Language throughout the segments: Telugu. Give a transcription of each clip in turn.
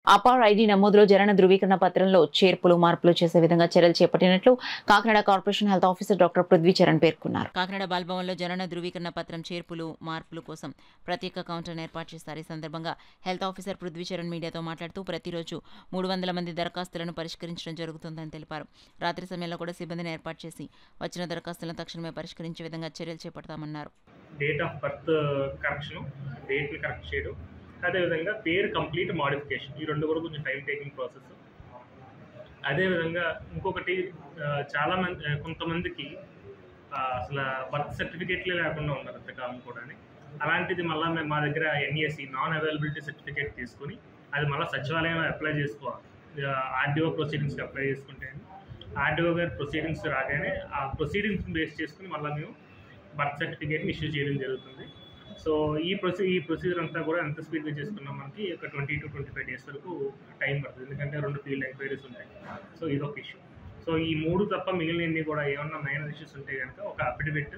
అపార్ ఐడీ నమోదులో జనన ధృవీకరణ పత్రంలో చేర్పులు మార్పులు చేసే విధంగా చర్యలు చేపట్టినట్లు Kakinada corporation health officer doctor Prithvi Charan పేర్కొన్నారు. కాకినాడ బాల్భవన్లో జనన ధృవీకరణ పత్రం చేర్పులు మార్పులు కోసం ప్రత్యేక కౌంటర్ను ఏర్పాటు చేస్తారు. ఈ సందర్భంగా హెల్త్ ఆఫీసర్ పృథ్వీచరణ్ మీడియాతో మాట్లాడుతూ ప్రతిరోజు 300 మంది దరఖాస్తులను పరిష్కరించడం జరుగుతుందని తెలిపారు. రాత్రి సమయంలో కూడా సిబ్బందిని ఏర్పాటు చేసి వచ్చిన దరఖాస్తులను తక్షణమే పరిష్కరించే విధంగా చర్యలు చేపడతామన్నారు. డేట్ ఆఫ్ బర్త్ కరెక్షన్, డేట్ని కరెక్ట్ చేయడం, అదేవిధంగా పేరు కంప్లీట్ మాడిఫికేషన్, ఈ రెండు కూడా కొంచెం టైం టేకింగ్ ప్రాసెస్. అదేవిధంగా ఇంకొకటి కొంతమందికి అసలు బర్త్ సర్టిఫికేట్లే లేకుండా ఉన్నారు ఇంతకాలం కూడా. అలాంటిది మళ్ళీ మేము మా దగ్గర ఎన్ఈఎస్సి నాన్ అవైలబిలిటీ సర్టిఫికేట్ తీసుకుని అది మళ్ళీ సచివాలయం అప్లై చేసుకోవాలి. ఆర్డీఓ ప్రొసీడింగ్స్కి అప్లై చేసుకుంటే ఆర్డీఓ గారి ప్రొసీడింగ్స్ రాగానే ఆ ప్రొసీడింగ్స్ని బేస్ చేసుకుని మళ్ళీ మేము బర్త్ సర్టిఫికేట్ని ఇష్యూ చేయడం జరుగుతుంది. సో ఈ ప్రొసీజర్ అంతా కూడా ఎంత స్పీడ్గా చేసుకున్నాం మనకి ఒక 20 to 25 days వరకు టైం పడుతుంది, ఎందుకంటే 2 ఫీల్డ్ ఎంక్వైరీస్ ఉంటాయి. సో ఇదొక ఇష్యూ. సో ఈ 3 తప్ప మిగిలినవి కూడా ఏమన్నా మైనర్ ఇష్యూస్ ఉంటే కనుక ఒక అఫిడవిట్,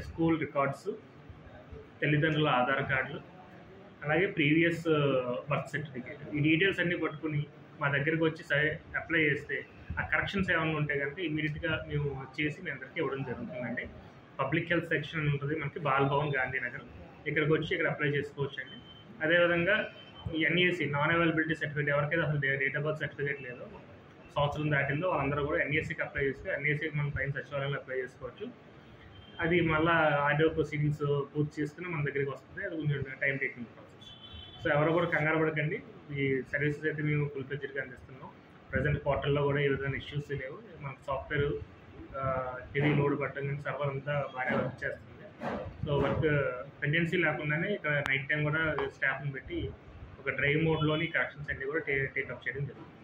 స్కూల్ రికార్డ్స్, తల్లిదండ్రుల ఆధార్ కార్డులు, అలాగే ప్రీవియస్ బర్త్ సర్టిఫికేట్, ఈ డీటెయిల్స్ అన్నీ పట్టుకుని మా దగ్గరికి వచ్చి సరే అప్లై చేస్తే ఆ కరెక్షన్స్ ఏమన్నా ఉంటే కనుక ఇమీడియట్గా మేము చేసి మీ అందరికీ ఇవ్వడం జరుగుతుందండి. పబ్లిక్ హెల్త్ సెక్షన్ ఉంటుంది మనకి, బాల్భవన్ గాంధీనగర్, ఇక్కడికి వచ్చి ఇక్కడ అప్లై చేసుకోవచ్చు అండి. అదేవిధంగా ఎన్ఈఎస్సి నాన్ అవైలబిలిటీ సర్టిఫికేట్, ఎవరికైతే అసలు డేట్ ఆఫ్ బర్త్ సర్టిఫికేట్ లేదో, సంవత్సరం దాటిందో వాళ్ళందరూ కూడా ఎన్ఈఎస్సికి అప్లై చేస్తే ఎన్ఈఎస్సికి మనం పైన సచివాలయంలో అప్లై చేసుకోవచ్చు. అది మళ్ళీ ఆర్డీఓ ప్రొసీడింగ్స్ పూర్తి చేసుకుని మన దగ్గరికి వస్తుంది. అది కొంచెం టైం టేకింగ్ ప్రాసెస్. సో ఎవరు కూడా కంగారు పడకండి, ఈ సర్వీసెస్ అయితే మేము ఫుల్ ఫ్లెడ్జ్డ్గా అందిస్తున్నాం. ప్రజెంట్ పోర్టల్లో కూడా ఏ విధమైన ఇష్యూస్ లేవు. మన సాఫ్ట్వేర్ హెవీ లోడ్ పట్టడం కానీ సర్వర్ అంతా బాగా వర్క్ చేస్తుంది. సో వర్క్ పెండెన్సీ లేకుండానే ఇక్కడ నైట్ టైం కూడా స్టాఫ్ని పెట్టి ఒక డ్రైవ్ మోడ్లోని కరెక్షన్స్ అన్నీ కూడా టేకప్ చేయడం జరుగుతుంది.